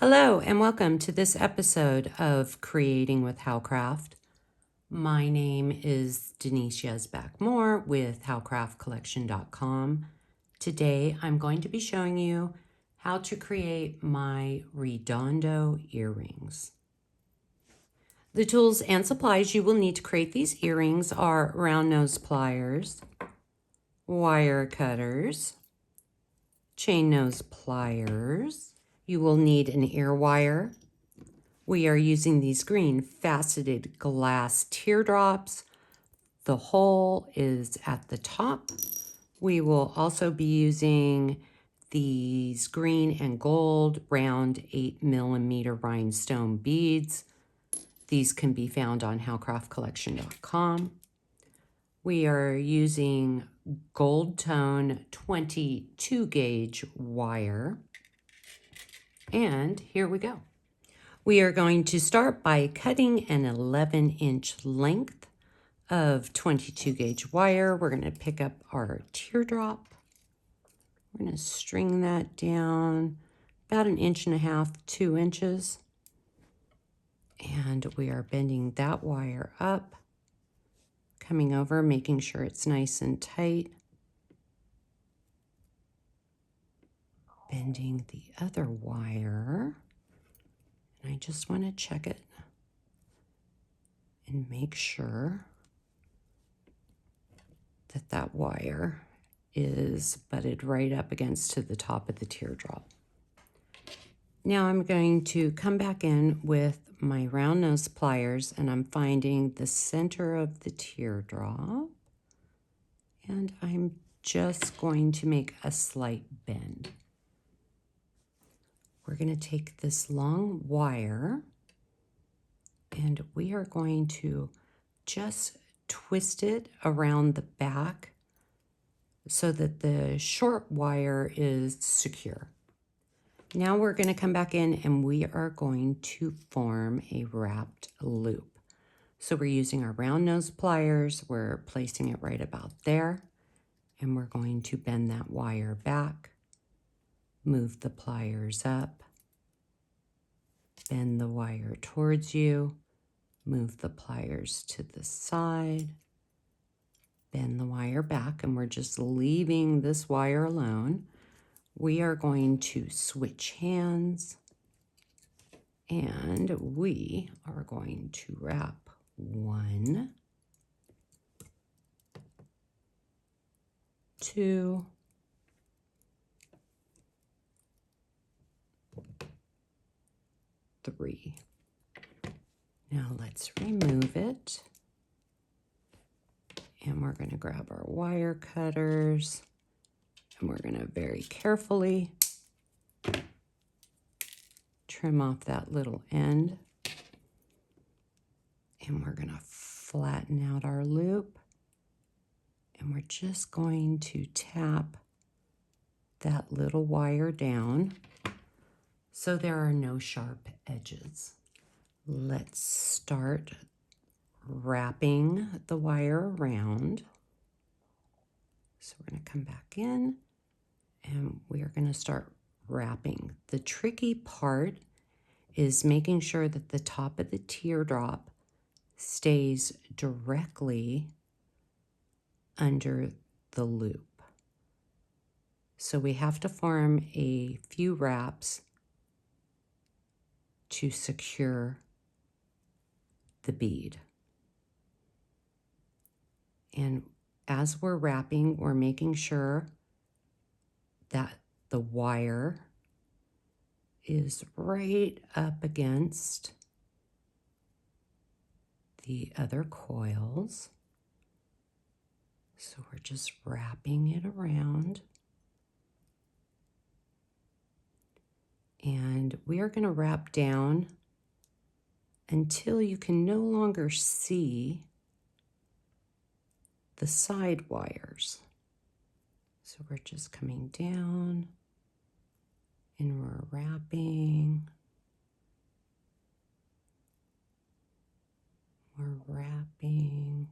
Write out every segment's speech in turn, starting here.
Hello and welcome to this episode of Creating with Howcraft. My name is Denise Yezbak Moore with howcraftcollection.com. Today I'm going to be showing you how to create my redondo earrings. The tools and supplies you will need to create these earrings are round nose pliers, wire cutters, chain nose pliers. You will need an ear wire. We are using these green faceted glass teardrops. The hole is at the top. We will also be using these green and gold round 8mm rhinestone beads. These can be found on howcraftcollection.com. We are using gold tone 22 gauge wire. And here we go. We are going to start by cutting an 11-inch length of 22 gauge wire. We're going to pick up our teardrop. We're going to string that down about 1.5 inches, 2 inches. And we are bending that wire up, coming over, making sure it's nice and tight. Bending the other wire. And I just want to check it and make sure that that wire is butted right up against to the top of the teardrop. Now I'm going to come back in with my round nose pliers and I'm finding the center of the teardrop and I'm just going to make a slight bend. We're going to take this long wire and we are going to just twist it around the back so that the short wire is secure. Now we're going to come back in and we are going to form a wrapped loop. So we're using our round nose pliers, we're placing it right about there, and we're going to bend that wire back, move the pliers up, bend the wire towards you, move the pliers to the side, bend the wire back, and we're just leaving this wire alone. We are going to switch hands and we are going to wrap 1, 2, 3. Now let's remove it. And we're going to grab our wire cutters and we're going to very carefully trim off that little end. And we're going to flatten out our loop. And we're just going to tap that little wire down so there are no sharp edges. Let's start wrapping the wire around. So we're going to come back in and we are going to start wrapping. The tricky part is making sure that the top of the teardrop stays directly under the loop. So we have to form a few wraps to secure the bead. And as we're wrapping, we're making sure that the wire is right up against the other coils. So we're just wrapping it around. And we are going to wrap down until you can no longer see the side wires. So we're just coming down and we're wrapping. We're wrapping.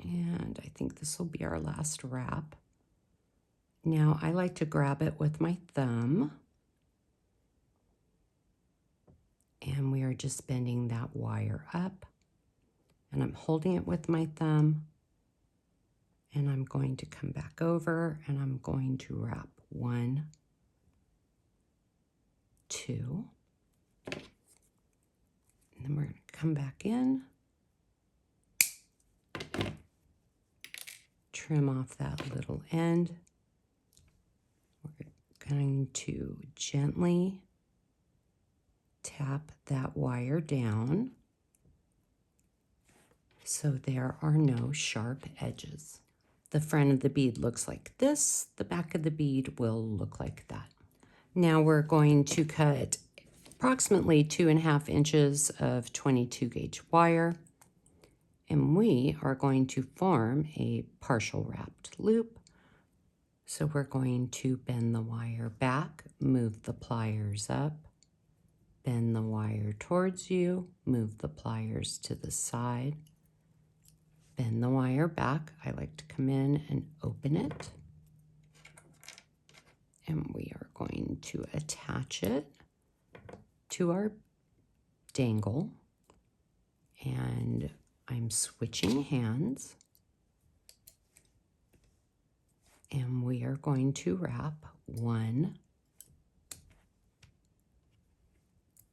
And and I think this will be our last wrap. Now I like to grab it with my thumb, and we are just bending that wire up, and I'm holding it with my thumb, and I'm going to come back over and I'm going to wrap 1, 2, and then we're going to come back in, trim off that little end. We're going to gently tap that wire down so there are no sharp edges. The front of the bead looks like this. The back of the bead will look like that. Now we're going to cut approximately 2.5 inches of 22 gauge wire, and we are going to form a partial wrapped loop. So we're going to bend the wire back, move the pliers up, bend the wire towards you, move the pliers to the side, bend the wire back. I like to come in and open it. And we are going to attach it to our dangle. And I'm switching hands. And we are going to wrap 1,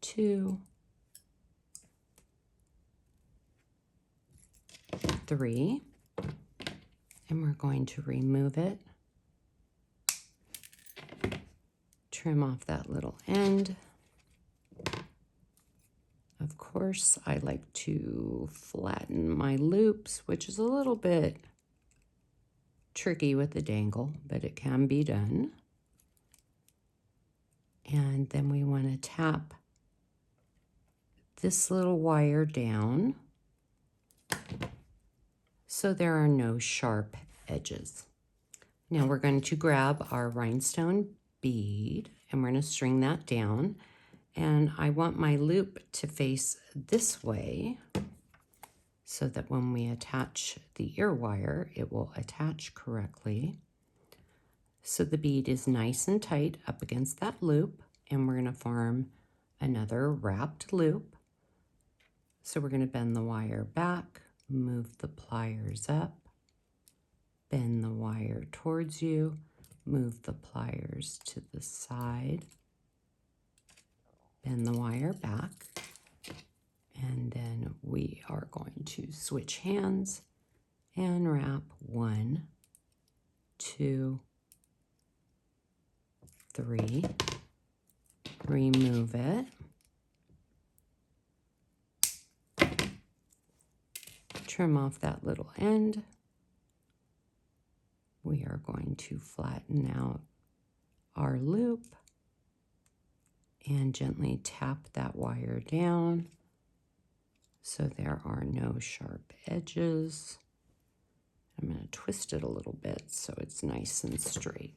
2, 3, and we're going to remove it, trim off that little end. Of course, I like to flatten my loops, which is a little bit tricky with the dangle, but it can be done. And then we want to tap this little wire down so there are no sharp edges. Now we're going to grab our rhinestone bead and we're going to string that down. And I want my loop to face this way so that when we attach the ear wire, it will attach correctly. So the bead is nice and tight up against that loop, and we're going to form another wrapped loop. So we're going to bend the wire back, move the pliers up, bend the wire towards you, move the pliers to the side, bend the wire back, and then we are going to switch hands and wrap 1, 2, 3, remove it, trim off that little end. We are going to flatten out our loop and gently tap that wire down so there are no sharp edges. I'm going to twist it a little bit so it's nice and straight.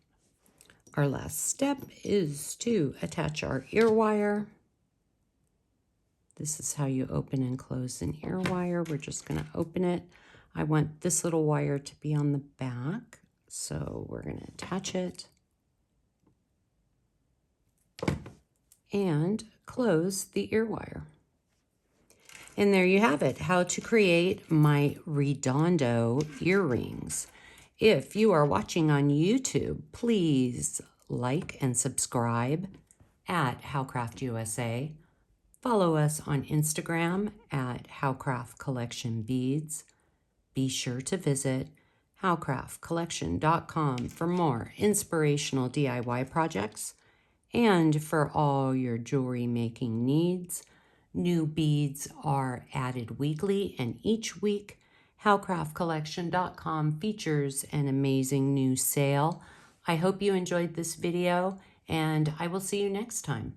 Our last step is to attach our ear wire. This is how you open and close an ear wire. We're just going to open it. I want this little wire to be on the back, so we're going to attach it and close the ear wire. And there you have it, how to create my redondo earrings. If you are watching on YouTube, please like and subscribe at Howcraft USA. Follow us on Instagram at Howcraft Collection Beads. Be sure to visit howcraftcollection.com for more inspirational DIY projects and for all your jewelry making needs. New beads are added weekly, and each week, howcraftcollection.com features an amazing new sale. I hope you enjoyed this video, and I will see you next time.